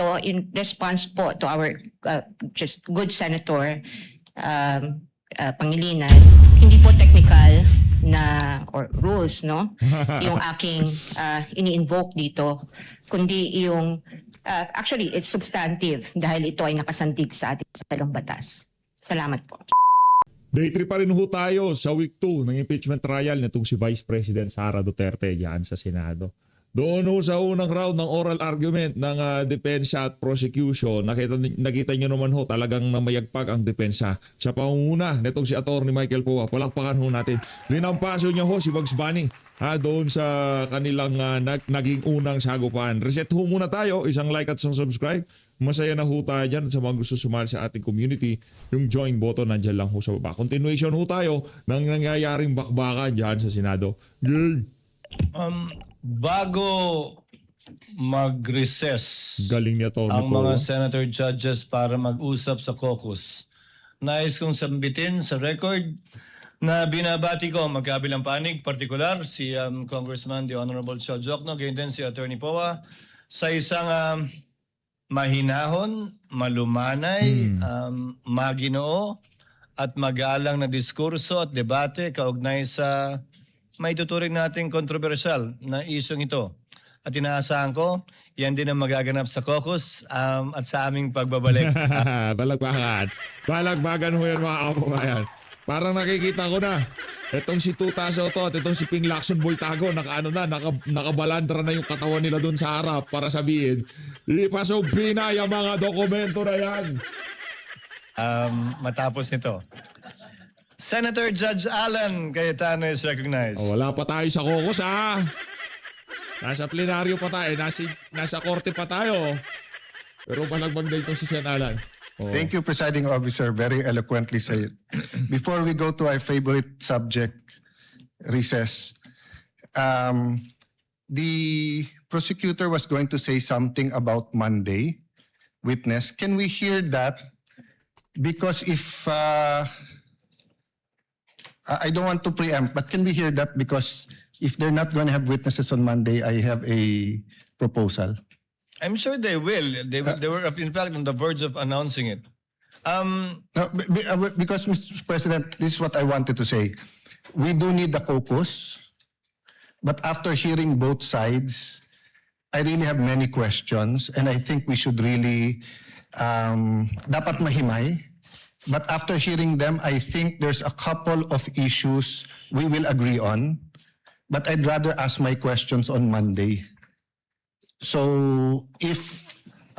ito in response po to our just good Senator Pangilinan, hindi po technical na or rules, no? Yung aking ini-invoke dito, kundi yung actually it's substantive dahil ito ay nakasandig sa ating saligang batas. Salamat po. Day 3 pa rin ho tayo sa week 2 ng impeachment trial nitong si Vice President Sara Duterte diyan sa Senado. Doon ho sa unang round ng oral argument ng depensa at prosecution, nakita nyo naman ho talagang namayagpag ang depensa sa pangunguna nitong si Atty. Michael Poa. Palakpakan ho natin. Linampaso niya ho si Bugs Bunny doon sa kanilang naging unang sagupan. Reset ho muna tayo. Isang like at isang subscribe. Masaya na ho tayo dyan. At sa mga gusto sumali sa ating community, yung join button nandyan lang ho sa baba. Continuation ho tayo ng nangyayaring bakbakan dyan sa Senado. Game! Bago mag-recess Galing niya to, ang mga senator judges para mag-usap sa caucus, nais kong sambitin sa record na binabati ko magkabilang panig, partikular si Congressman the Honorable Chal Jokno, ganyan din si Attorney Poa, sa isang mahinahon, malumanay, maginoo at magalang na diskurso at debate kaugnay sa may tuturing nating kontrobersyal na isyong ito. At inaasahan ko, yan din ang magaganap sa caucus at sa aming pagbabalik. Balagbagan. Balagbagan ho yan mga kababayan. Parang nakikita ko na. Itong si Tuta Soto at itong si Ping Lacson Boytago, nakabalandra na yung katawan nila doon sa harap para sabihin, ipasugpi na yung mga dokumento na yan. Matapos nito, Senator Judge Alan Cayetano is recognized. Wala pa tayo sa caucus Nasa plenaryo pa tayo, nasa korte pa tayo. Pero balagbag na itong si Sen. Alan. Thank you, Presiding Officer. Very eloquently said. Before we go to our favorite subject, recess, the prosecutor was going to say something about Monday witness. Can we hear that? Because if... I don't want to preempt, but can we hear that? Because if they're not going to have witnesses on Monday, I have a proposal. I'm sure they will. They were, in fact, on the verge of announcing it. No, because, Mr. President, this is what I wanted to say. We do need the caucus, but after hearing both sides, I really have many questions, and I think we should really dapat mahimay. But after hearing them, I think there's a couple of issues we will agree on. But I'd rather ask my questions on Monday. So if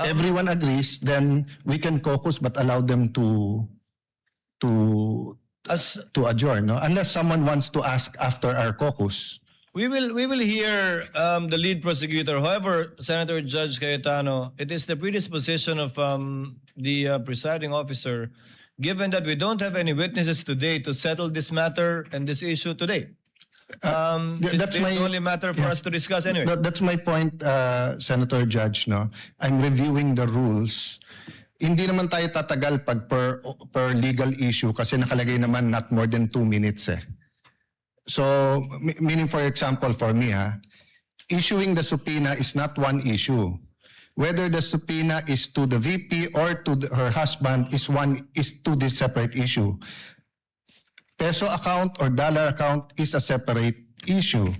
everyone agrees, then we can caucus but allow them to adjourn, no? Unless someone wants to ask after our caucus. We will hear the lead prosecutor. However, Senator Judge Cayetano, it is the predisposition of the presiding officer, given that we don't have any witnesses today to settle this matter and this issue today. It's the only matter for us to discuss anyway. That's my point, Senator Judge. No, I'm reviewing the rules. Hindi naman tayo tatagal pag per legal issue kasi nakalagay naman not more than 2 minutes eh. So, meaning for example, for me, issuing the subpoena is not one issue. Whether the subpoena is to the VP or to her husband is two separate issue. Peso account or dollar account is a separate issue.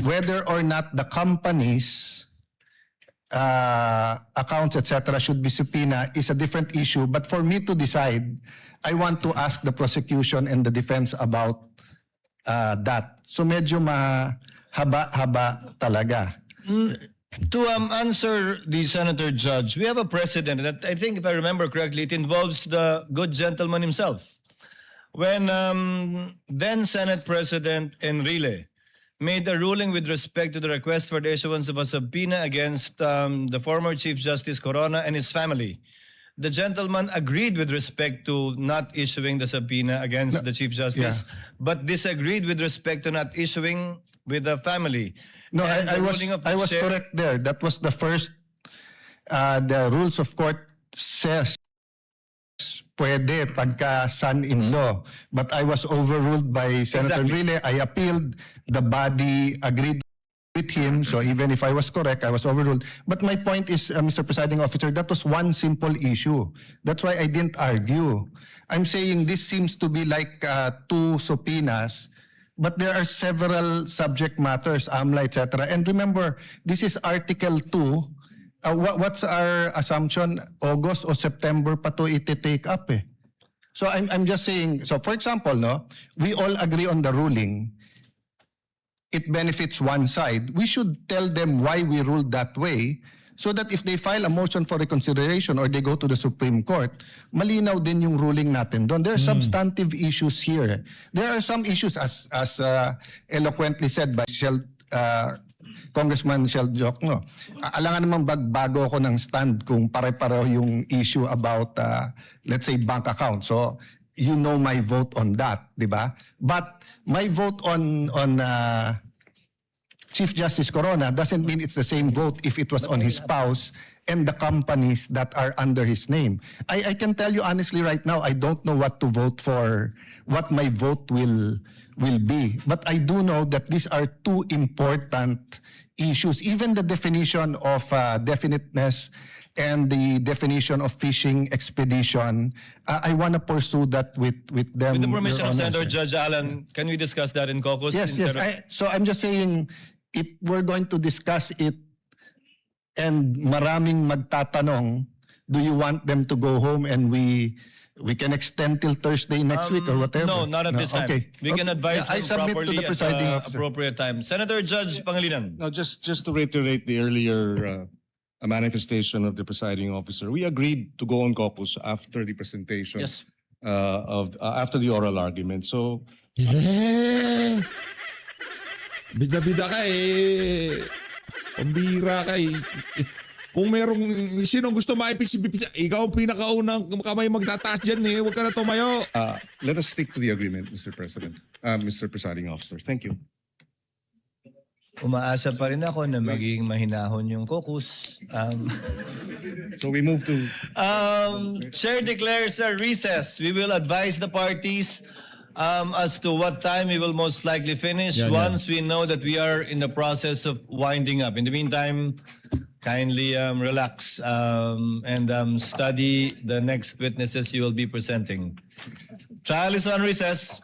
Whether or not the company's accounts, etc., should be subpoena is a different issue. But for me to decide, I want to ask the prosecution and the defense about that. So medyo mahaba-haba talaga. To answer the Senator Judge, we have a precedent, and I think if I remember correctly, it involves the good gentleman himself. When then Senate President Enrile made a ruling with respect to the request for the issuance of a subpoena against the former Chief Justice Corona and his family, the gentleman agreed with respect to not issuing the subpoena against the Chief Justice, but disagreed with respect to not issuing with the family. No, I was correct there. That was the first, the rules of court says pwede pagka son-in-law. But I was overruled by Senator Enrile. I appealed. The body agreed with him. So even if I was correct, I was overruled. But my point is, Mr. Presiding Officer, that was one simple issue. That's why I didn't argue. I'm saying this seems to be like two subpoenas, but there are several subject matters, AMLA, etc. And remember, this is Article 2. What's our assumption? August or September pa to iti-take up eh. So I'm just saying, so for example, no, we all agree on the ruling. It benefits one side. We should tell them why we ruled that way so that if they file a motion for reconsideration or they go to the Supreme Court, malinaw din yung ruling natin doon. There are substantive issues here. There are some issues as eloquently said by Congressman Shel Jokno. Alangan namang bago ako ng stand kung pare-pareho yung issue about, let's say, bank account. So, you know my vote on that, di ba? But my vote on Chief Justice Corona doesn't mean it's the same vote if it was on his spouse and the companies that are under his name. I can tell you honestly right now, I don't know what to vote for, what my vote will be. But I do know that these are two important issues. Even the definition of definiteness and the definition of fishing expedition, I want to pursue that with them. With the permission Your of Honor, Senator sir. Judge Allen, can we discuss that in caucus? Yes, yes. So I'm just saying, if we're going to discuss it and maraming magtatanong, do you want them to go home and we can extend till Thursday next week or whatever? No, not at this time. Okay. We can advise Yeah, I them submit properly to the at presiding the officer. appropriate time. Senator Judge Pangilinan. Now, just to reiterate the earlier manifestation of the presiding officer, we agreed to go on caucus after the presentation Yes. after the oral argument. So, Yeah. Bida-bida ka eh. Pambira ka eh. Kung merong, sinong gusto maipis, ikaw ang pinakaunang kamay magtataas dyan eh. Huwag ka na tumayo. let us stick to the agreement, Mr. President, Mr. Presiding Officer. Thank you. Umaasa pa rin ako na magiging mahinahon yung caucus. So we move to Chair declares a recess. We will advise the parties as to what time we will most likely finish once we know that we are in the process of winding up. In the meantime, kindly relax and study the next witnesses you will be presenting. Trial is on recess.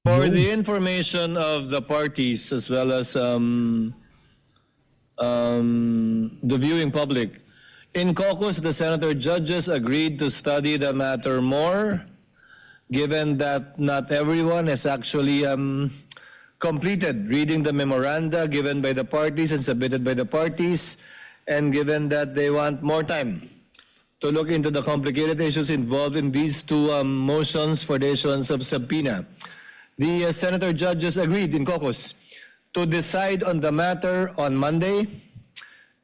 For the information of the parties as well as the viewing public, in caucus, the senator judges agreed to study the matter more, given that not everyone has actually completed reading the memoranda given by the parties and submitted by the parties, and given that they want more time to look into the complicated issues involved in these two motions for the issuance of subpoena. The senator judges agreed in caucus to decide on the matter on Monday,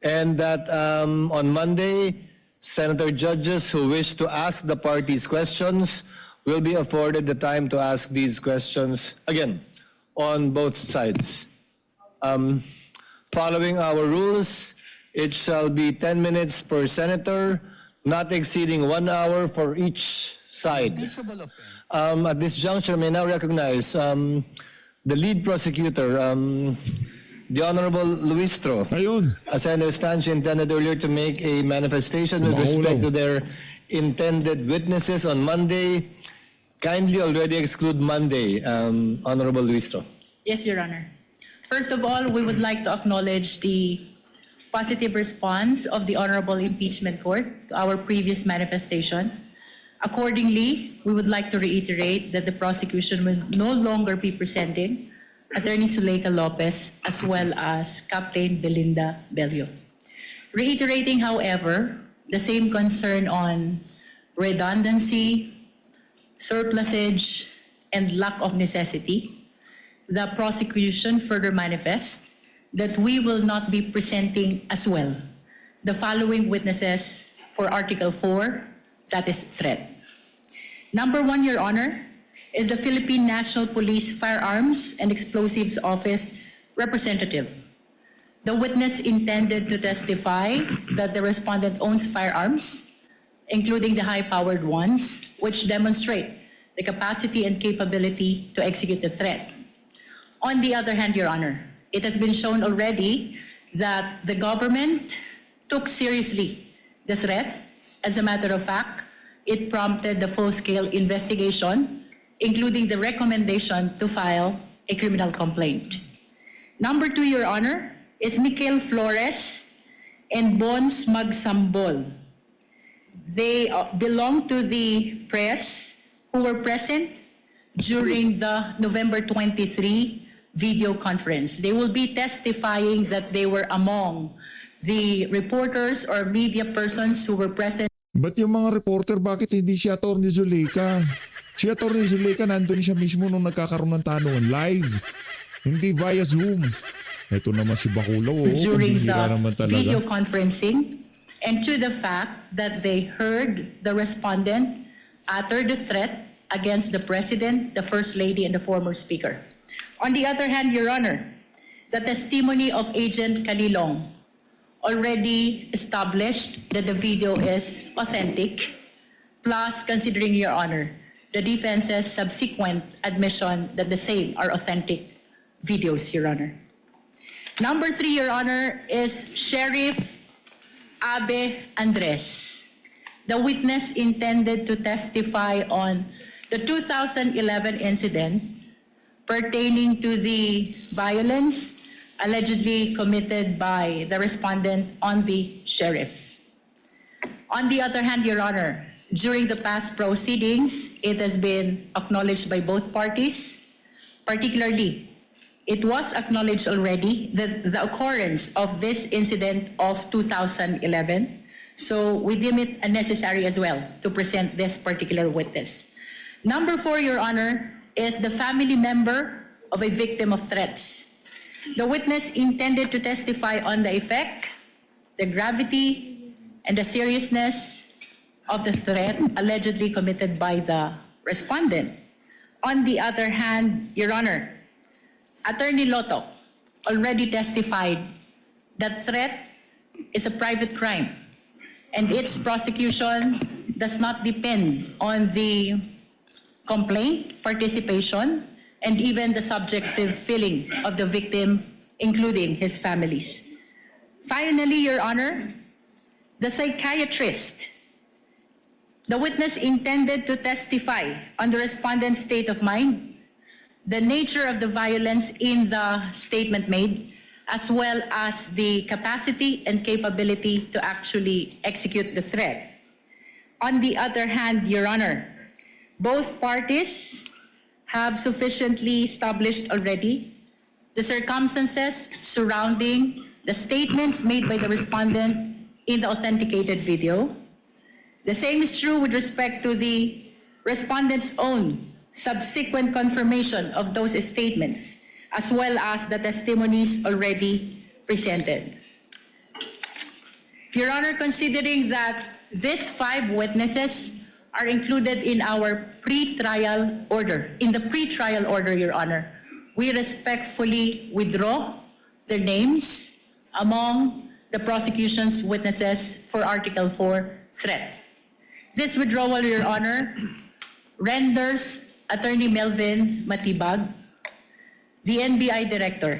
and that on Monday, senator judges who wish to ask the parties questions will be afforded the time to ask these questions again on both sides. Following our rules, it shall be 10 minutes per senator, not exceeding 1 hour for each side. At this juncture, may now recognize the lead prosecutor, the Honorable Luistro. Ayun. As I understand, she intended earlier to make a manifestation with respect to their intended witnesses on Monday. Kindly already exclude Monday, Honorable Luistro. Yes, Your Honor. First of all, we would like to acknowledge the positive response of the Honorable Impeachment Court to our previous manifestation. Accordingly, we would like to reiterate that the prosecution will no longer be presenting Attorney Zuleika Lopez as well as Captain Belinda Bello. Reiterating, however, the same concern on redundancy, surplusage, and lack of necessity, the prosecution further manifests that we will not be presenting as well the following witnesses for Article 4, that is threat. Number 1, Your Honor, is the Philippine National Police Firearms and Explosives Office representative. The witness intended to testify that the respondent owns firearms, including the high-powered ones, which demonstrate the capacity and capability to execute the threat. On the other hand, Your Honor, it has been shown already that the government took seriously the threat. As a matter of fact, it prompted the full-scale investigation, including the recommendation to file a criminal complaint. Number 2, Your Honor, is Mikel Flores and Bons Magsambol. They belong to the press who were present during the November 23 video conference. They will be testifying that they were among the reporters or media persons who were present. Ba't yung mga reporter, bakit hindi si Atty. Zuleyka? Si Atty. Zuleyka nandun siya mismo nung nagkakaroon ng tanungan live. Hindi via Zoom. Ito naman si Bacolod. During pambihira naman the talaga. video conferencing, and to the fact that they heard the respondent utter the threat against the President, the First Lady, and the former Speaker. On the other hand, Your Honor, the testimony of Agent Calilong already established that the video is authentic, plus, considering, Your Honor, the defense's subsequent admission that the same are authentic videos, Your Honor. Number 3, Your Honor, is Sheriff Abe Andres, the witness intended to testify on the 2011 incident pertaining to the violence allegedly committed by the respondent on the sheriff. On the other hand, Your Honor, during the past proceedings, it has been acknowledged by both parties, particularly it was acknowledged already that the occurrence of this incident of 2011, so we deem it unnecessary as well to present this particular witness. Number 4, Your Honor, is the family member of a victim of threats. The witness intended to testify on the effect, the gravity, and the seriousness of the threat allegedly committed by the respondent. On the other hand, Your Honor, Attorney Loto already testified that threat is a private crime and its prosecution does not depend on the complaint, participation, and even the subjective feeling of the victim, including his families. Finally, Your Honor, the psychiatrist, the witness intended to testify on the respondent's state of mind, the nature of the violence in the statement made, as well as the capacity and capability to actually execute the threat. On the other hand, Your Honor, both parties have sufficiently established already the circumstances surrounding the statements made by the respondent in the authenticated video. The same is true with respect to the respondent's own subsequent confirmation of those statements, as well as the testimonies already presented. Your Honor, considering that these 5 witnesses are included in our pre-trial order, Your Honor, we respectfully withdraw their names among the prosecution's witnesses for Article 4 threat. This withdrawal, Your Honor, renders Attorney Melvin Matibag, the NBI Director,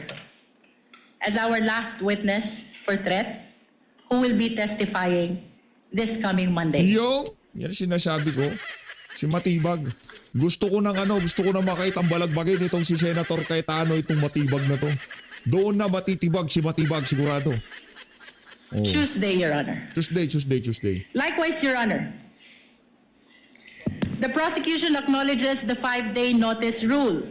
as our last witness for threat, who will be testifying this coming Monday. Yan sinasabi ko. Si Matibag. Gusto ko na makita ang balagbagin itong si Senator Cayetano, itong Matibag na to. Doon na matitibag si Matibag, sigurado. Oh. Tuesday, Your Honor. Tuesday. Likewise, Your Honor, the prosecution acknowledges the 5-day notice rule.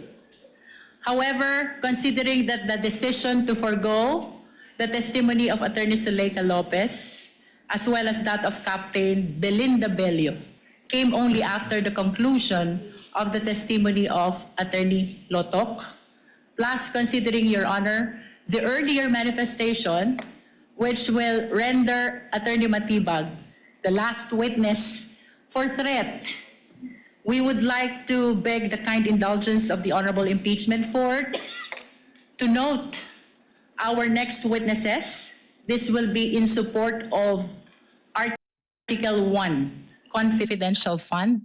However, considering that the decision to forgo the testimony of Attorney Zuleika Lopez, as well as that of Captain Belinda Bello, came only after the conclusion of the testimony of Attorney Lotok, plus considering, Your Honor, the earlier manifestation, which will render Attorney Matibag the last witness for threat. We would like to beg the kind indulgence of the Honorable Impeachment Court to note our next witnesses. This will be in support of Article 1, Confidential Fund.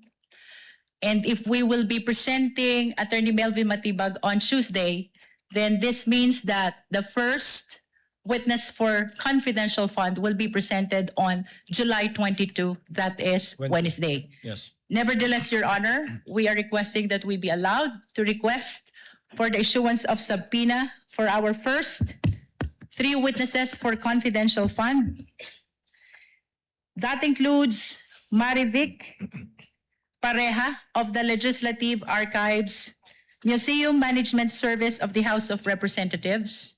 And if we will be presenting Attorney Melvin Matibag on Tuesday, then this means that the first witness for confidential fund will be presented on July 22, that is Wednesday. Yes. Nevertheless, Your Honor, we are requesting that we be allowed to request for the issuance of subpoena for our first 3 witnesses for confidential fund. That includes Marivic Pareja of the Legislative Archives, Museum Management Service of the House of Representatives,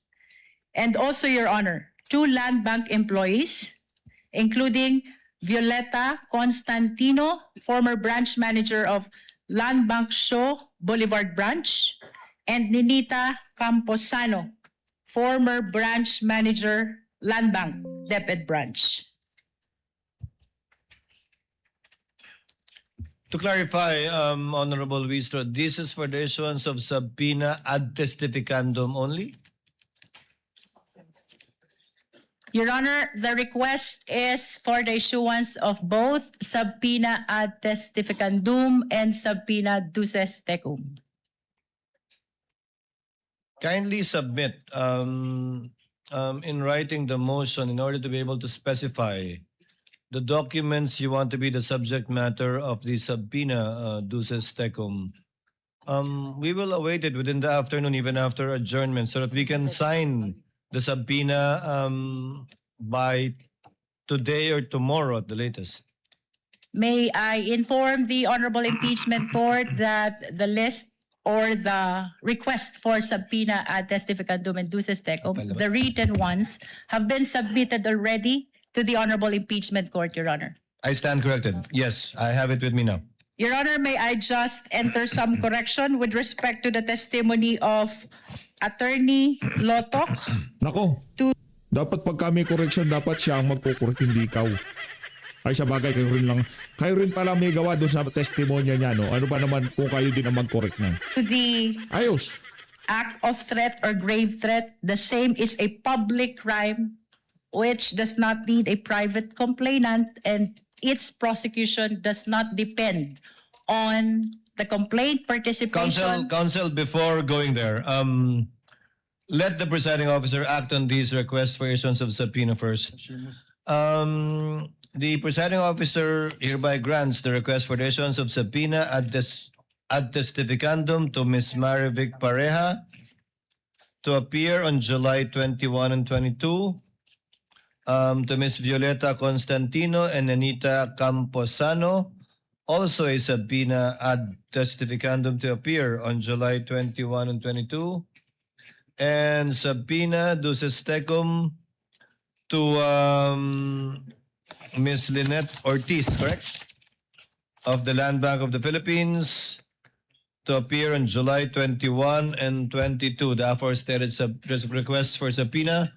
and also, Your Honor, 2 land bank employees, including Violeta Constantino, former branch manager of Land Bank Show Boulevard Branch, and Ninita Camposano, former branch manager, Land Bank, DepEd Branch. To clarify, Honorable Wistro, this is for the issuance of subpoena ad testificandum only? Your Honor, the request is for the issuance of both subpoena ad testificandum and subpoena duces tecum. Kindly submit in writing the motion in order to be able to specify the documents you want to be the subject matter of the subpoena duces tecum. We will await it within the afternoon, even after adjournment, so that we can sign the subpoena by today or tomorrow at the latest. May I inform the Honorable Impeachment Court that the list or the request for subpoena ad testificandum and duces tecum, the written ones, have been submitted already to the Honorable Impeachment Court, Your Honor. I stand corrected. Yes, I have it with me now. Your Honor, may I just enter some correction with respect to the testimony of Attorney Lotok? Nako, dapat pag may correction, dapat siya ang magkukorek, hindi ikaw. Ay sa bagay, kayo rin pala may gawa doon sa testimonya niya, no? Ano ba naman kung kayo din ang mag-correct niyan? To the Ayos. act of threat or grave threat, the same is a public crime which does not need a private complainant, and its prosecution does not depend on the complaint participation. Counsel, before going there, let the presiding officer act on these requests for issuance of subpoena first. The presiding officer hereby grants the request for the issuance of subpoena ad testificandum to Ms. Marivic Pareja to appear on July 21 and 22, to Ms. Violeta Constantino and Anita Camposano, also a subpoena ad testificandum to appear on July 21 and 22, and subpoena duces tecum to Ms. Lynette Ortiz, correct? Of the Land Bank of the Philippines to appear on July 21 and 22. The aforestated requests for subpoena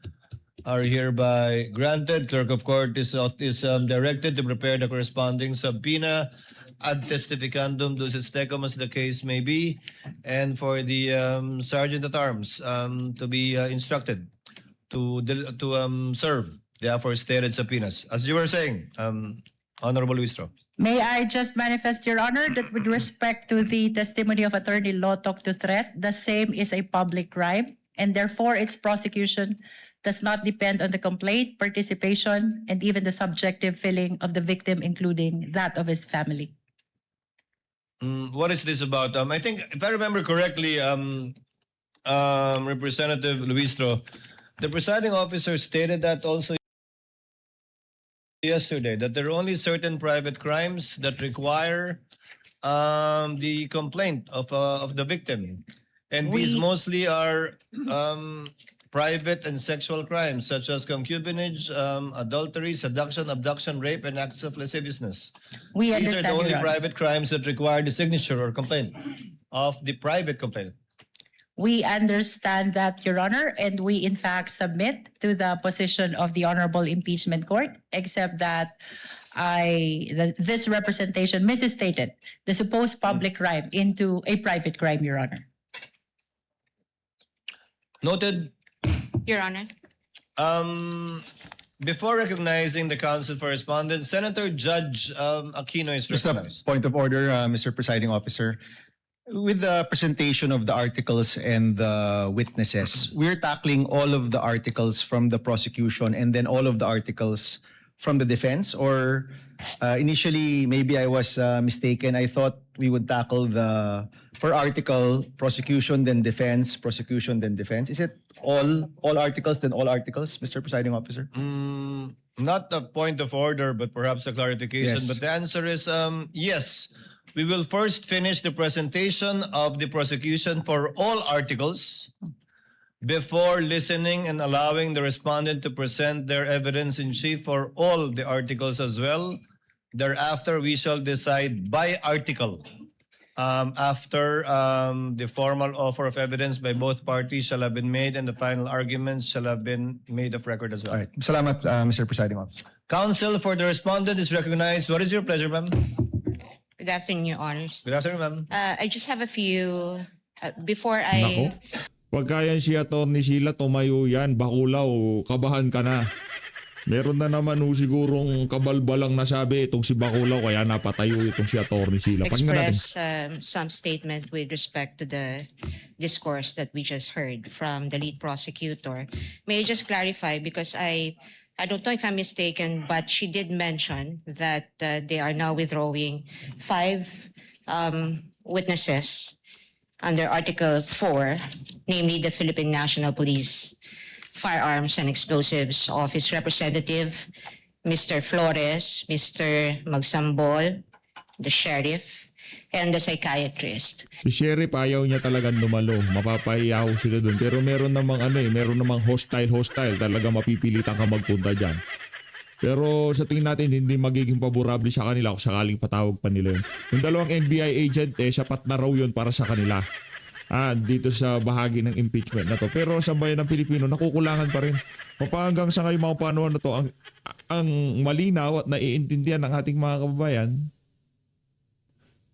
are hereby granted. Clerk of Court is directed to prepare the corresponding subpoena ad testificandum duces tecum as the case may be, and for the Sergeant at Arms to be instructed to serve the aforestated subpoenas. As you were saying, Honorable Wistro. May I just manifest, Your Honor, that with respect to the testimony of Attorney Lotok to threat, the same is a public crime, and therefore its prosecution does not depend on the complaint, participation, and even the subjective feeling of the victim, including that of his family. What is this about? I think, if I remember correctly, Representative Luistro, the presiding officer stated that also yesterday, that there are only certain private crimes that require the complaint of the victim. And these mostly are private and sexual crimes such as concubinage, adultery, seduction, abduction, rape, and acts of lasciviousness. We These are the understand, only Your Honor. private crimes that require the signature or complaint of the private complainant. We understand that, Your Honor, and we in fact submit to the position of the Honorable Impeachment Court, except that this representation misstated the supposed public crime into a private crime, Your Honor. Noted. Your Honor. Before recognizing the counsel for respondents, Senator Judge Aquino is Just a recognized. point of order, Mr. Presiding Officer. With the presentation of the articles and the witnesses, we're tackling all of the articles from the prosecution and then all of the articles from the defense? Or initially, maybe I was mistaken. I thought we would tackle the per article prosecution, then defense, prosecution, then defense. Is it all articles, then all articles, Mr. Presiding Officer? Not a point of order, but perhaps a clarification. Yes. But the answer is yes. We will first finish the presentation of the prosecution for all articles before listening and allowing the respondent to present their evidence in chief for all the articles as well. Thereafter, we shall decide by article. After the formal offer of evidence by both parties shall have been made and the final arguments shall have been made of record as well. All right. Salamat, Mr. Presiding Officer. Counsel for the respondent is recognized. What is your pleasure, ma'am? Good afternoon, Your Honors. Good afternoon, ma'am. I just have a few, before I... Nako. Pagka yan si Atty. Sheila, tumayo yan, bakulaw, kabahan ka na. Meron na naman sigurong kabalbalang nasabi itong si Bakulaw kaya napatayo itong si Atty. Sheila. Pakinggan natin. express some statement with respect to the discourse that we just heard from the lead prosecutor. May I just clarify, because I don't know if I'm mistaken, but she did mention that they are now withdrawing 5 witnesses under Article 4, namely the Philippine National Police Firearms and Explosives Office Representative, Mr. Flores, Mr. Magsambol, the sheriff, and the psychiatrist. Si Sheriff ayaw niya talagang dumalo. Mapapahiya ho sila doon. Pero meron namang hostile. Talaga mapipilitan ka magpunta dyan. Pero sa tingin natin, hindi magiging paborable sa kanila kung sakaling patawag pa nila yun. Yung dalawang NBI agent, sapat na raw yun para sa kanila. Dito sa bahagi ng impeachment na to. Pero sa bayan ng Pilipino, nakukulangan pa rin. Hanggang sa ngayon mga panuan na to, ang malinaw at naiintindihan ng ating mga kababayan,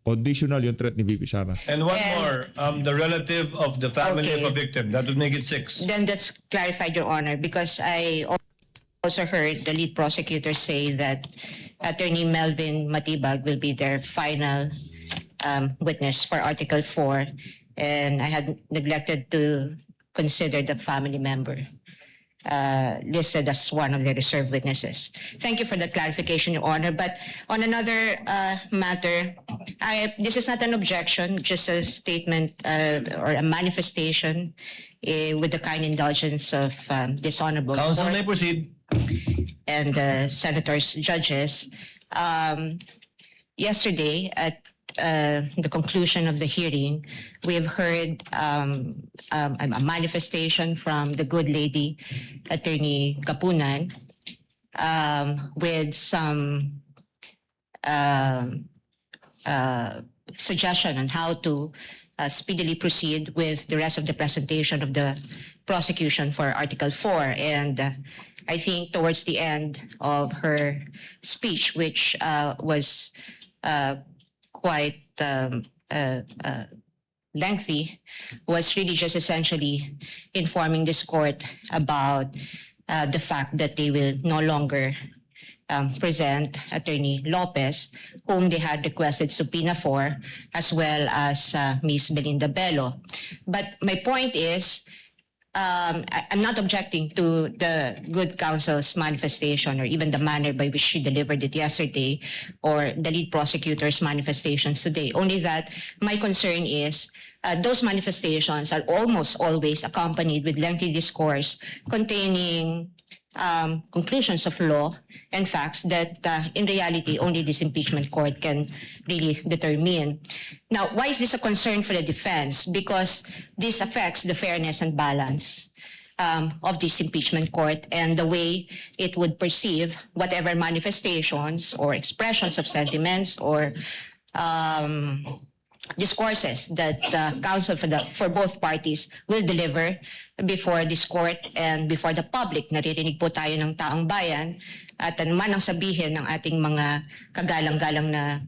conditional yung threat ni VP Sara. And one more, the relative of the family Okay. of a victim. That would make it 6. Then that's clarified, Your Honor, because I also heard the lead prosecutor say that Attorney Melvin Matibag will be their final witness for Article 4, and I had neglected to consider the family member listed as one of the reserve witnesses. Thank you for the clarification, Your Honor. But on another matter, this is not an objection, just a statement or a manifestation with the kind indulgence of this honorable Counsel court may proceed. and senators, judges. Yesterday, at the conclusion of the hearing, we have heard a manifestation from the good lady, Attorney Kapunan, with some suggestion on how to speedily proceed with the rest of the presentation of the prosecution for Article 4. And I think towards the end of her speech, which was quite lengthy, was really just essentially informing this court about the fact that they will no longer present Attorney Lopez, whom they had requested subpoena for, as well as Ms. Belinda Bello. But my point is, I'm not objecting to the good counsel's manifestation or even the manner by which she delivered it yesterday or the lead prosecutor's manifestations today. Only that my concern is those manifestations are almost always accompanied with lengthy discourse containing conclusions of law and facts that in reality only this impeachment court can really determine. Now, why is this a concern for the defense? Because this affects the fairness and balance of this impeachment court and the way it would perceive whatever manifestations or expressions of sentiments or discourses that counsel for both parties will deliver before this court and before the public. Naririnig po tayo ng taong bayan at anuman ang sabihin ng ating mga kagalang-galang na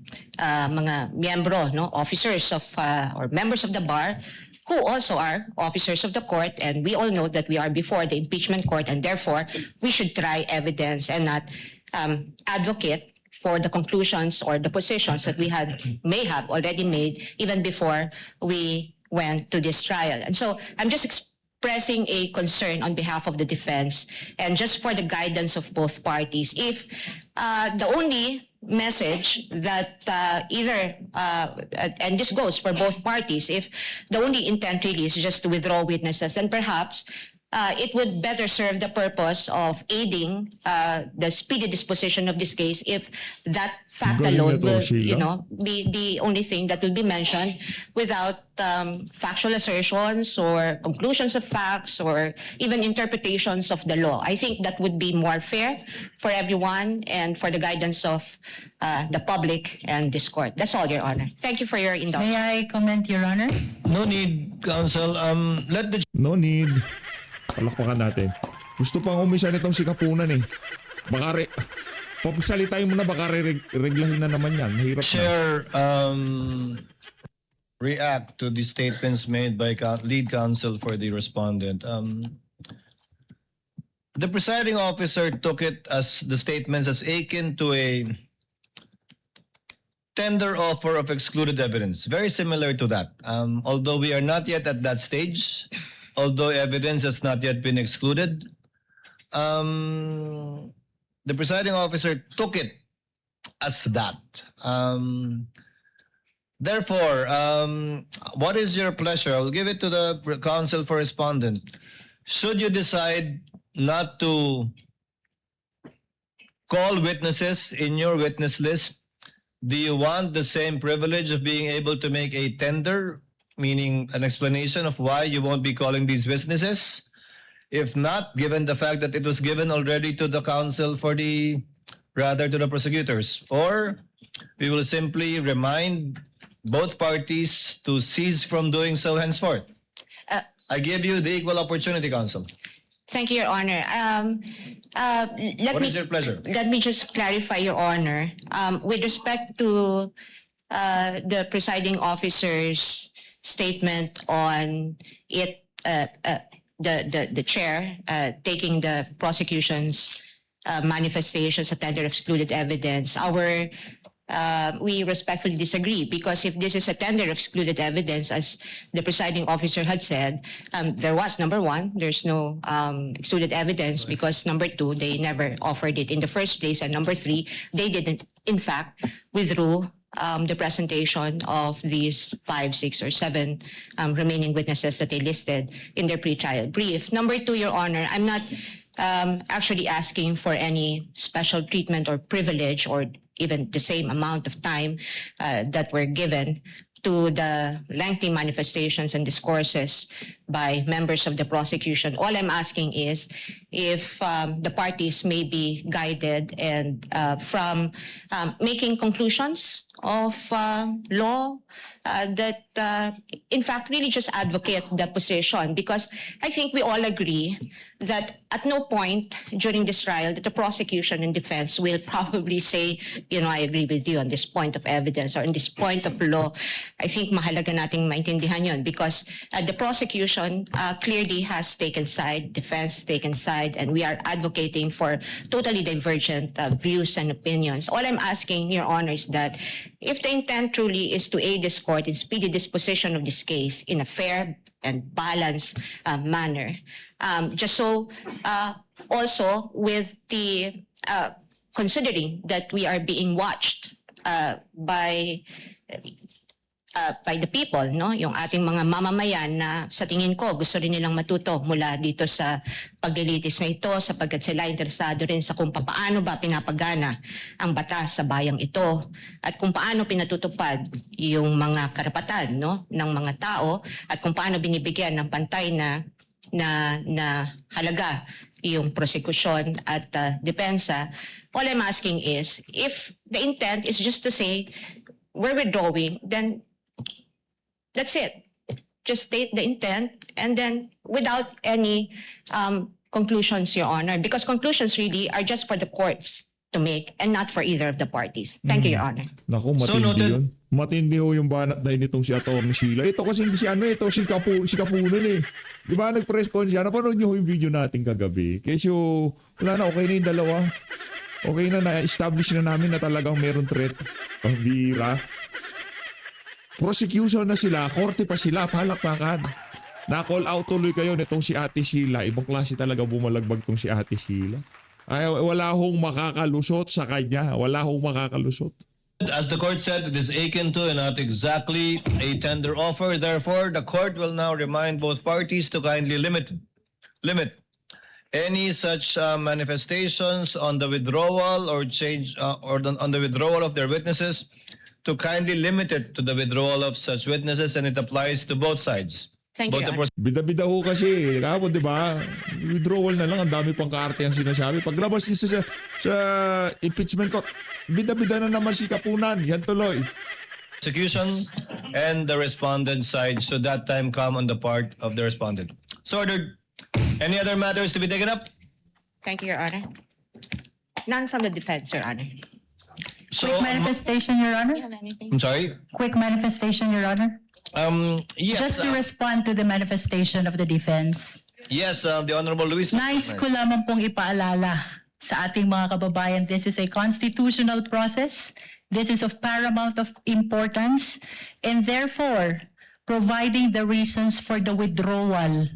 mga miyembro, no, officers of or members of the bar who also are officers of the court, and we all know that we are before the impeachment court and therefore we should try evidence and not advocate for the conclusions or the positions that we may have already made even before we went to this trial. And so I'm just expressing a concern on behalf of the defense and just for the guidance of both parties. If the only message that and this goes for both parties, if the only intent really is just to withdraw witnesses, then perhaps it would better serve the purpose of aiding the speedy disposition of this case if that fact Galing alone nito, will, Sheila. be the only thing that will be mentioned without factual assertions or conclusions of facts or even interpretations of the law. I think that would be more fair for everyone and for the guidance of the public and this court. That's all, Your Honor. Thank you for your indulgence. May I comment, Your Honor? No need, counsel. Let the No need. Palakpakan natin. Gusto pang umisa nitong si Kapunan eh. Baka pagsalitain mo na, baka reglahin na naman yan. Mahirap na. chair react to the statements made by lead counsel for the respondent. The presiding officer took it as the statements as akin to a tender offer of excluded evidence, very similar to that. Although we are not yet at that stage, although evidence has not yet been excluded, the presiding officer took it as that. Therefore, what is your pleasure? I'll give it to the counsel for respondent. Should you decide not to call witnesses in your witness list, do you want the same privilege of being able to make a tender, meaning an explanation of why you won't be calling these witnesses? If not, given the fact that it was given already to the counsel to the prosecutors, or we will simply remind both parties to cease from doing so henceforth. I give you the equal opportunity, counsel. Thank you, Your Honor. What is your pleasure? Let me just clarify, Your Honor. With respect to the presiding officer's statement on it, the chair taking the prosecution's manifestations, a tender of excluded evidence, we respectfully disagree, because if this is a tender of excluded evidence, as the presiding officer had said, there was, number one, there's no excluded evidence because, number two, they never offered it in the first place, and number three, they didn't, in fact, withdraw the presentation of these 5, 6, or 7 remaining witnesses that they listed in their pretrial brief. Number two, Your Honor, I'm not actually asking for any special treatment or privilege or even the same amount of time that were given to the lengthy manifestations and discourses by members of the prosecution. All I'm asking is if the parties may be guided and from making conclusions of law that in fact really just advocate the position, because I think we all agree that at no point during this trial that the prosecution and defense will probably say, I agree with you on this point of evidence or on this point of law. I think mahalaga nating maintindihan yun, because the prosecution clearly has taken side, defense taken side, and we are advocating for totally divergent views and opinions. All I'm asking, Your Honor, is that if the intent truly is to aid this court in speedy disposition of this case in a fair and balanced manner, just so also with the considering that we are being watched by the people, no? Yung ating mga mamamayan na sa tingin ko gusto rin nilang matuto mula dito sa paglilitis na ito, sapagkat sila interesado rin sa kung paano ba pinapagana ang batas sa bayang ito at kung paano pinatutupad yung mga karapatan, no, ng mga tao at kung paano binibigyan ng pantay na halaga yung prosekusyon at depensa. All I'm asking is, if the intent is just to say we're withdrawing, then that's it. Just state the intent and then without any conclusions, Your Honor, because conclusions really are just for the courts to make and not for either of the parties. Thank you, Your Honor. Naku, So matindi noted. yun. Matindi ho yung banat dahil nitong si Atty. Sheila. Ito kasi si Kapunan eh. Di ba nag-press con siya? Napanood niyo ho yung video natin kagabi. Kesyo, wala na, okay na yung dalawa. Okay na, na-establish na namin na talagang meron threat. Pambira. Prosecution na sila, korte pa sila, palakpakan. Na-call out tuloy kayo nitong si Ate Sheila. Ibang klase talaga bumalagbag tong si Ate Sheila. Ay, wala hong makakalusot sa kanya. Wala hong makakalusot. As the court said, it is akin to and not exactly a tender offer. Therefore, the court will now remind both parties to kindly limit any such manifestations on the withdrawal or change or on the withdrawal of their witnesses, to kindly limit it to the withdrawal of such witnesses, and it applies to both sides. Thank Both you, the Your Bida-bida ho kasi. Kapon, di ba? Withdrawal na lang. Ang dami pang kaarte ang sinasabi. Paglabas isa sa impeachment court, bida-bida na naman si Kapunan. Yan tuloy. prosecution and the respondent side should that time come on the part of the respondent. So ordered. Any other matters to be taken up? Thank you, Your Honor. None from the defense, Your Honor. So, Quick manifestation, Your Honor. I'm sorry. Quick manifestation, Your Honor. Yes. Just to respond to the manifestation of the defense. Yes, the Honorable Luis. Nais ko lamang pong ipaalala sa ating mga kababayan, this is a constitutional process. This is of paramount of importance, and therefore, providing the reasons for the withdrawal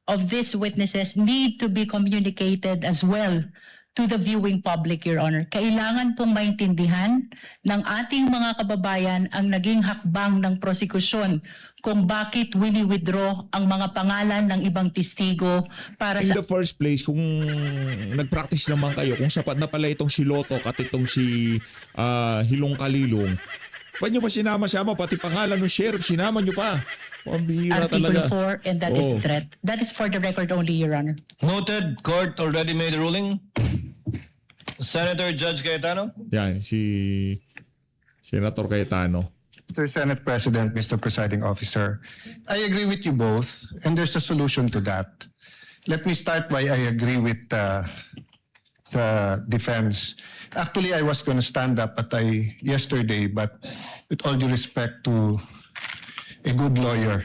of these witnesses need to be communicated as well to the viewing public, Your Honor. Kailangan pong maintindihan ng ating mga kababayan ang naging hakbang ng prosekusyon kung bakit wini-withdraw ang mga pangalan ng ibang testigo para In sa the first place, kung nag-practice naman kayo, kung sapat na pala itong si Lotto at itong si Hilong Kalilong, ba't nyo pa sinama-sama? Pati pangalan ng sheriff, sinama nyo pa. Pambihira Article talaga. 4, and that is Oh. threat. That is for the record only, Your Honor. Noted. Court already made a ruling. Senator Judge Cayetano. Yan, si Senator Cayetano. Mr. Senate President, Mr. Presiding Officer, I agree with you both, and there's a solution to that. Let me start by I agree with the defense. Actually, I was going to stand up yesterday, but with all due respect to a good lawyer,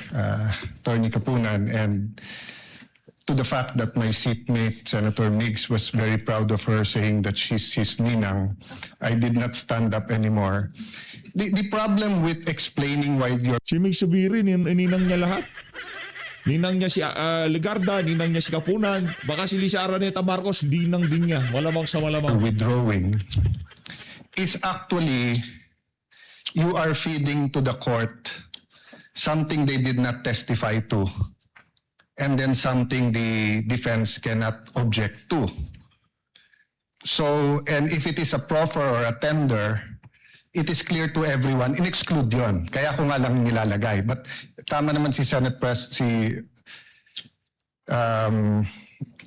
Attorney Kapunan, and to the fact that my seatmate, Senator Miggs, was very proud of her, saying that she's his ninang, I did not stand up anymore. The problem with explaining why you're Si Mig Subiri, ninang niya lahat. Ninang niya si Legarda, ninang niya si Kapunan. Baka si Lisa Araneta Marcos, ninang din niya. Malamang sa malamang. withdrawing is actually you are feeding to the court something they did not testify to, and then something the defense cannot object to. So, and if it is a proffer or a tender, it is clear to everyone, in-exclude yun. Kaya ko nga lang nilalagay. But tama naman si Senate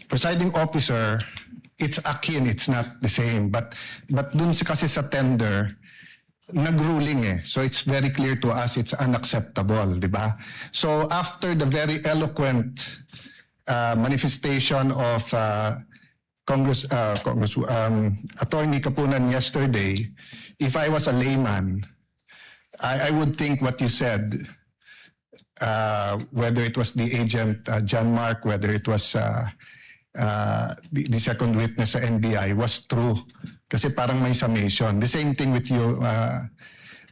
Presiding Officer, it's akin, it's not the same. But dun kasi sa tender, nag-ruling eh. So it's very clear to us it's unacceptable, di ba? So after the very eloquent manifestation of Attorney Kapunan yesterday, if I was a layman, I would think what you said, whether it was the agent John Mark, whether it was the second witness sa NBI, was true. Kasi parang may summation. The same thing with you,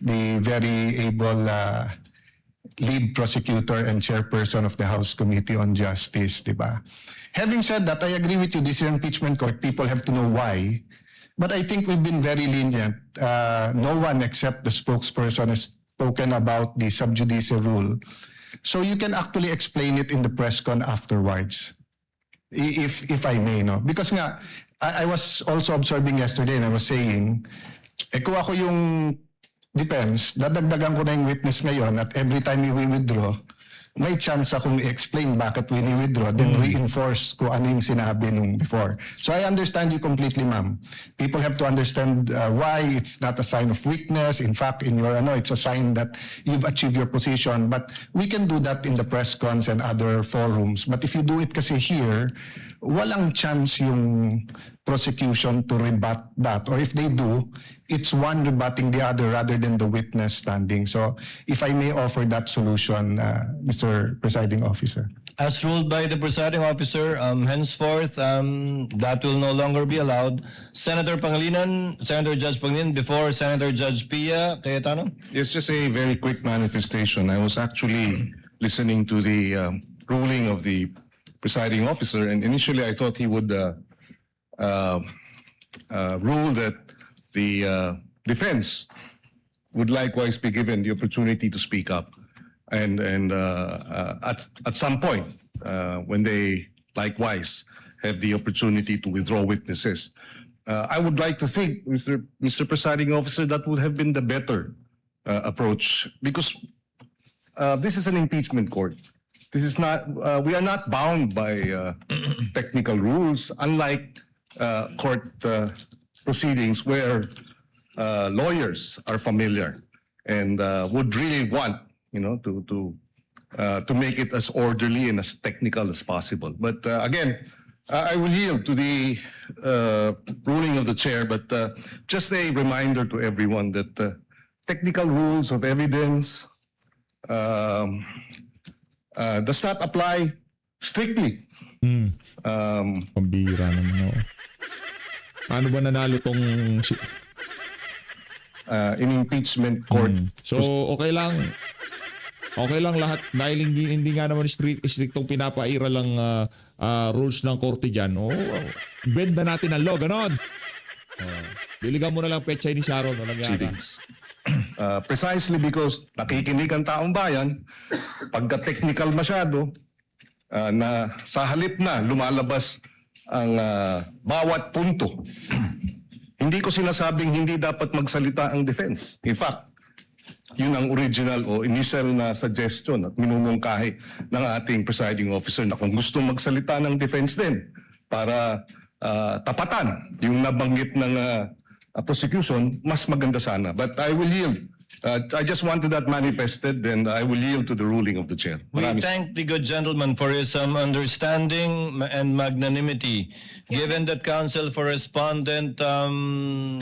the very able lead prosecutor and chairperson of the House Committee on Justice, di ba? Having said that, I agree with you, this is impeachment court, people have to know why. But I think we've been very lenient. No one except the spokesperson has spoken about the sub judice rule. So you can actually explain it in the press con afterwards, if I may, no? Because nga, I was also observing yesterday and I was saying, kung ako yung defense, dadagdagan ko na yung witness ngayon at every time we withdraw, may chance akong i-explain bakit we withdraw, then reinforce kung ano yung sinabi nung before. So I understand you completely, ma'am. People have to understand why it's not a sign of weakness. In fact, in your it's a sign that you've achieved your position. But we can do that in the press cons and other forums. But if you do it kasi here, walang chance yung prosecution to rebut that. Or if they do, it's one rebutting the other rather than the witness standing. So if I may offer that solution, Mr. Presiding Officer. As ruled by the presiding officer, henceforth, that will no longer be allowed. Senator Pangilinan, Senator Judge Pangilinan, before Senator Judge Pia Cayetano. It's just a very quick manifestation. I was actually listening to the ruling of the presiding officer, and initially I thought he would rule that the defense would likewise be given the opportunity to speak up. And at some point, when they likewise have the opportunity to withdraw witnesses, I would like to think, Mr. Presiding Officer, that would have been the better approach, because this is an impeachment court. This is not. We are not bound by technical rules, unlike court proceedings where lawyers are familiar and would really want, to make it as orderly and as technical as possible. But again, I will yield to the ruling of the chair, but just a reminder to everyone that technical rules of evidence does not apply strictly. Pambira naman, no? Paano ba nanalo tong... In impeachment court. So, okay lang lahat dahil hindi nga naman striktong pinapaira lang rules ng korte dyan. Benda natin ang law, ganon. Diligan mo na lang petsa ni Sharon. Walang yaka. Proceedings. Precisely because nakikinig ang taong bayan, pagka-technical masyado, na sa halip na lumalabas ang bawat punto. Hindi ko sinasabing hindi dapat magsalita ang defense. In fact, yun ang original o initial na suggestion at minumungkahi ng ating presiding officer na kung gusto magsalita ng defense din para tapatan yung nabanggit ng prosecution, mas maganda sana. But I will yield. I just wanted that manifested, and I will yield to the ruling of the chair. We Maraming thank the good gentleman for his understanding and magnanimity. Given that counsel for respondent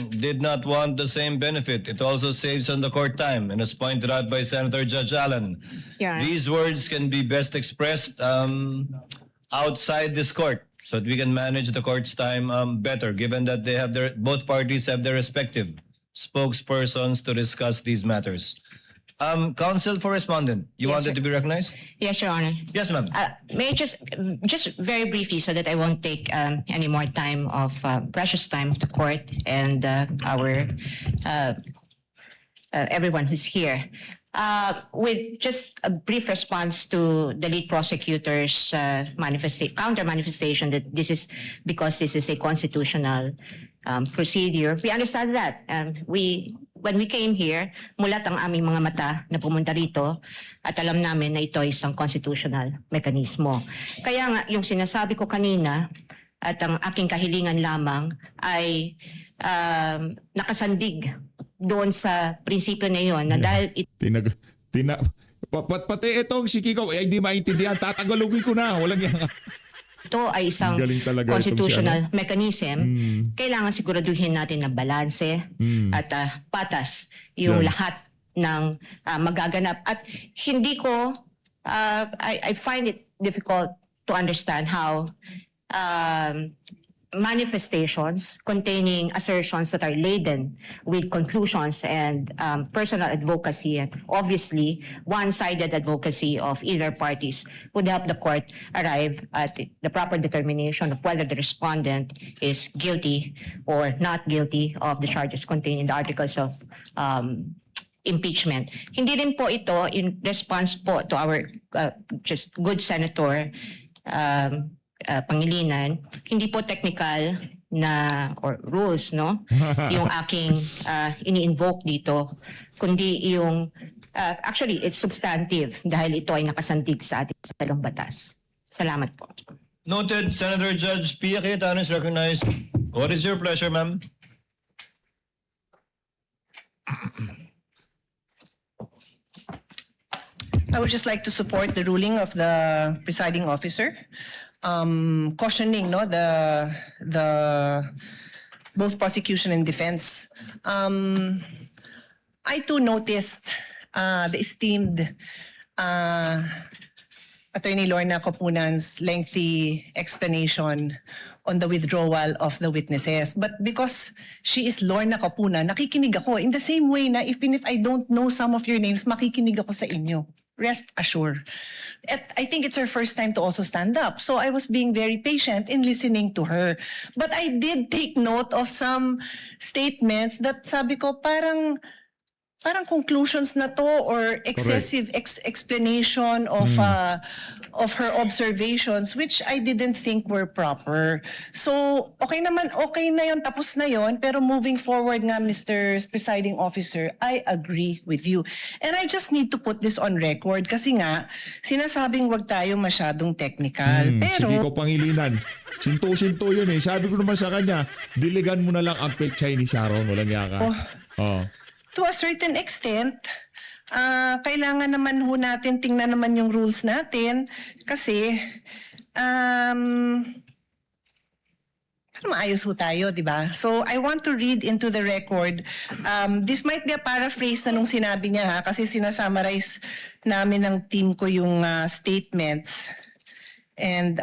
did not want the same benefit, it also saves on the court time, and as pointed out by Senator Judge Allen, Yeah. these words can be best expressed outside this court, so that we can manage the court's time better, given that they have both parties have their respective spokespersons to discuss these matters. Counsel for respondent, you Yes, wanted sir. to be recognized? Yes, Your Honor. Yes, ma'am. May I just very briefly, so that I won't take any more time of precious time of the court and our everyone who's here. With just a brief response to the lead prosecutor's counter manifestation that this is because this is a constitutional procedure. We understand that. When we came here, mulat ang aming mga mata na pumunta rito at alam namin na ito ay isang constitutional mekanismo. Kaya nga, yung sinasabi ko kanina at ang aking kahilingan lamang ay nakasandig doon sa prinsipyo na yun na dahil Pati itong si Kiko, hindi maintindihan. Tatagalogin ko na. Walang yan. ito ay isang Galing talaga itong constitutional mechanism, kailangan siguraduhin natin na balanse at patas yung Yeah. lahat ng magaganap. At hindi ko, I find it difficult to understand how manifestations containing assertions that are laden with conclusions and personal advocacy, and obviously one-sided advocacy of either parties, would help the court arrive at the proper determination of whether the respondent is guilty or not guilty of the charges contained in the articles of impeachment. Hindi rin po ito in response po to our just good senator Pangilinan, hindi po technical na or rules, no? Yung aking ini-invoke dito, kundi yung actually it's substantive dahil ito ay nakasantig sa ating saligang batas. Salamat po. Noted, Senator Judge Pia Cayetano is recognized. What is your pleasure, ma'am? I would just like to support the ruling of the presiding officer, cautioning the both prosecution and defense. I too noticed the esteemed Attorney Lorna Copunan's lengthy explanation on the withdrawal of the witnesses. But because she is Lorna Copunan, nakikinig ako. In the same way na even if I don't know some of your names, makikinig ako sa inyo. Rest assured. I think it's her first time to also stand up. So I was being very patient in listening to her. But I did take note of some statements that sabi ko parang conclusions na to or excessive explanation of her observations which I didn't think were proper. So okay na yon, tapos na yon, pero moving forward nga, Mr. Presiding Officer, I agree with you. And I just need to put this on record kasi nga sinasabing wag tayo masyadong technical. Pero Sige ko pangilinan. Sinto-sinto yun eh. Sabi ko naman sa kanya, diligan mo na lang ang pechay ni Sharon. Walang yaka. Oh. to a certain extent, kailangan naman ho natin tingnan naman yung rules natin kasi maayos ho tayo, di ba? So I want to read into the record. This might be a paraphrase na nung sinabi niya ha, kasi sinasummarize namin ng team ko yung statements. And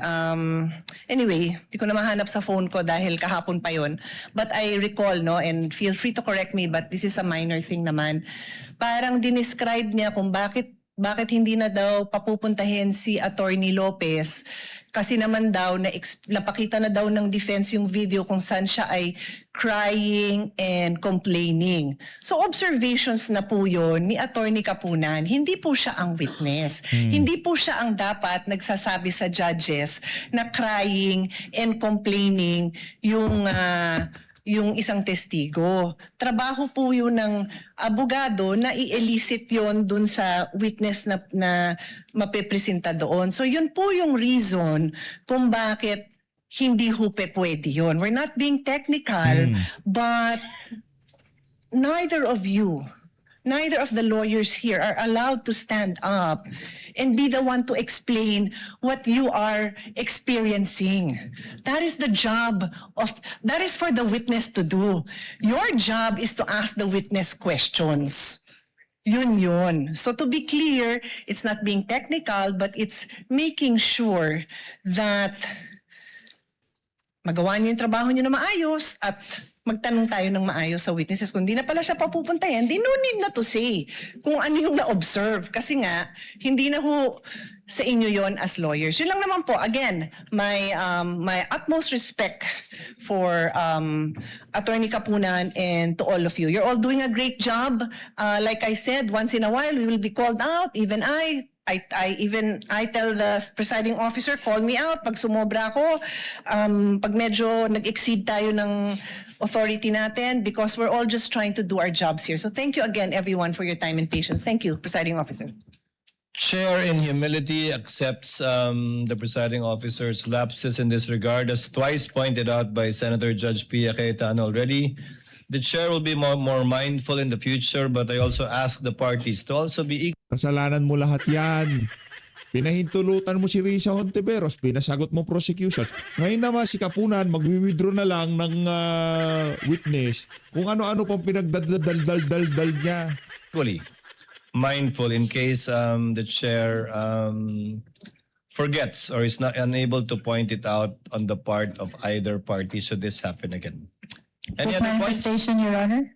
anyway, di ko na mahanap sa phone ko dahil kahapon pa yon. But I recall, no, and feel free to correct me, but this is a minor thing naman. Parang dinescribe niya kung bakit hindi na daw papupuntahin si Attorney Lopez kasi naman daw napakita na daw ng defense yung video kung saan siya ay crying and complaining. So observations na po yun ni Attorney Capunan. Hindi po siya ang witness. Hindi po siya ang dapat nagsasabi sa judges na crying and complaining yung isang testigo. Trabaho po yun ng abogado na i-elicit yun dun sa witness na mapipresenta doon. So yun po yung reason kung bakit hindi ho pwede yun. We're not being technical, but neither of the lawyers here are allowed to stand up and be the one to explain what you are experiencing. That is for the witness to do. Your job is to ask the witness questions. Yun. So to be clear, it's not being technical, but it's making sure that magawa niyo yung trabaho niyo na maayos at magtanong tayo ng maayos sa witnesses. Kung di na pala siya papupuntahin, di no need na to say kung ano yung na-observe. Kasi nga, hindi na ho sa inyo yon as lawyers. Yun lang naman po. Again, my utmost respect for Attorney Capunan and to all of you. You're all doing a great job. Like I said, once in a while, we will be called out. Even I tell the presiding officer, call me out pag sumobra ako, pag medyo nag-exceed tayo ng authority natin, because we're all just trying to do our jobs here. So thank you again, everyone, for your time and patience. Thank you, presiding officer. Chair, in humility, accepts the presiding officer's lapses in this regard, as twice pointed out by Senator Judge Pia Cayetano already. The chair will be more mindful in the future, but I also ask the parties to also be equal. Kasalanan mo lahat yan. Pinahintulutan mo si Risa Hontiveros, pinasagot mo prosecution. Ngayon naman si Capunan, mag-withdraw na lang ng witness kung ano-ano pang pinagdadaldal niya. Equally mindful in case the chair forgets or is not unable to point it out on the part of either party should this happen again. Any other points? Manifestation, Your Honor.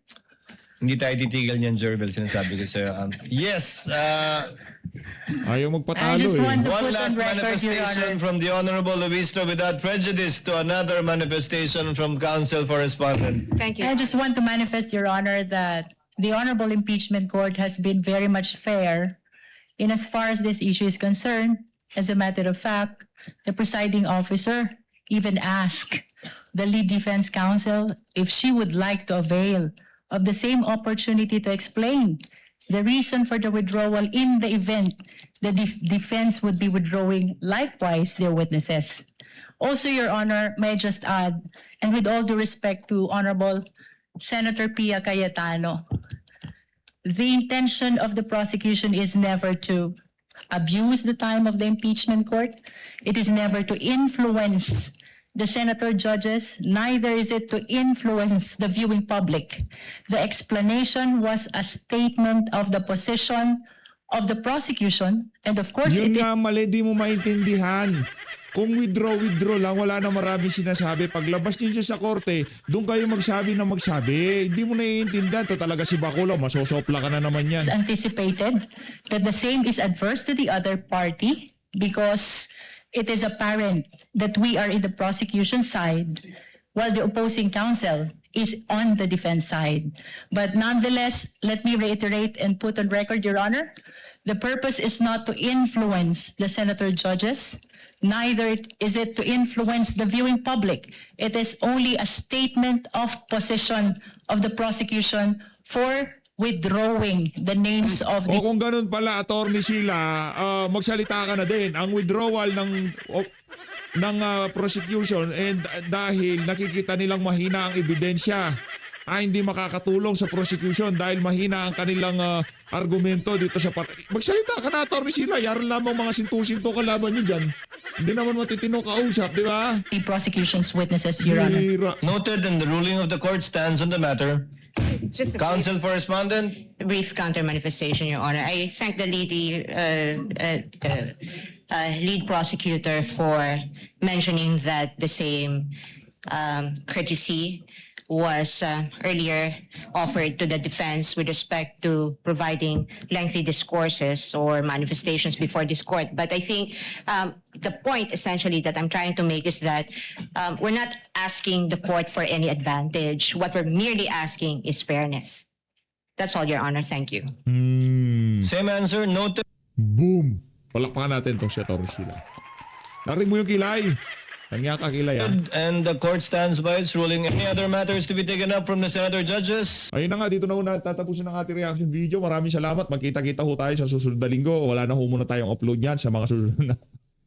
Hindi tayo titigil niyan, Jervil. Sinasabi ko sa'yo. Yes. Ayaw magpatalo I just eh. want to One put last on record, Your manifestation Honor. from the Honorable Luistro without prejudice to another manifestation from Counsel for Respondent. Thank you. I just want to manifest, Your Honor, that the Honorable Impeachment Court has been very much fair in as far as this issue is concerned. As a matter of fact, the presiding officer even asked the lead defense counsel if she would like to avail of the same opportunity to explain the reason for the withdrawal in the event the defense would be withdrawing likewise their witnesses. Also, Your Honor, may I just add, and with all due respect to Honorable Senator Pia Cayetano, the intention of the prosecution is never to abuse the time of the impeachment court. It is never to influence the senator judges, neither is it to influence the viewing public. The explanation was a statement of the position of the prosecution, and of course, Yun it is nga mali, di mo maintindihan. Kung withdraw lang, wala na maraming sinasabi. Paglabas niyo sa korte, doon kayo magsabi na magsabi. Hindi mo naiintindihan. Ito talaga si Bacolod, masosopla ka na naman yan. anticipated that the same is adverse to the other party because it is apparent that we are in the prosecution side while the opposing counsel is on the defense side. But nonetheless, let me reiterate and put on record, Your Honor, the purpose is not to influence the senator judges, neither is it to influence the viewing public. It is only a statement of position of the prosecution for withdrawing the names of O the kung ganun pala, Attorney Sheila, magsalita ka na din. Ang withdrawal ng prosecution and dahil nakikita nilang mahina ang ebidensya ay hindi makakatulong sa prosecution dahil mahina ang kanilang argumento dito sa magsalita ka na, Attorney Sheila. Yaran lamang mga sinto-sinto kalaban nyo dyan. Hindi naman matitino kausap, di ba? prosecution's witnesses, Your Honor. Hira. Noted, and the ruling of the court stands on the matter. Just a Counsel for respondent. brief counter manifestation, Your Honor. I thank the lead prosecutor for mentioning that the same courtesy was earlier offered to the defense with respect to providing lengthy discourses or manifestations before this court. But I think the point essentially that I'm trying to make is that we're not asking the court for any advantage. What we're merely asking is fairness. That's all, Your Honor. Thank you. Same answer. Noted. Boom! Palakpakan natin itong si Attorney Sheila. Narinig mo yung kilay. Kanya ka kilay, ha? And the court stands by its ruling. Any other matters to be taken up from the senator judges? Ayun na nga, dito na una tatapusin ang ating reaction video. Maraming salamat. Magkita-kita ho tayo sa susunod na linggo. Wala na ho muna tayong upload yan sa mga susunod na.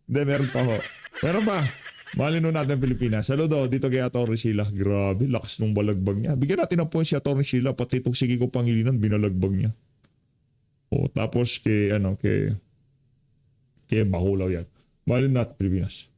Hindi, meron pa ho. Meron pa. Malino natin Pilipinas. Saludo dito kay Attorney Sheila. Grabe, lakas ng balagbag niya. Bigyan natin ng point si Attorney Sheila. Pati itong sige ko Pangilinan, binalagbag niya. O, tapos kay Bacolod yan. Malino natin Pilipinas.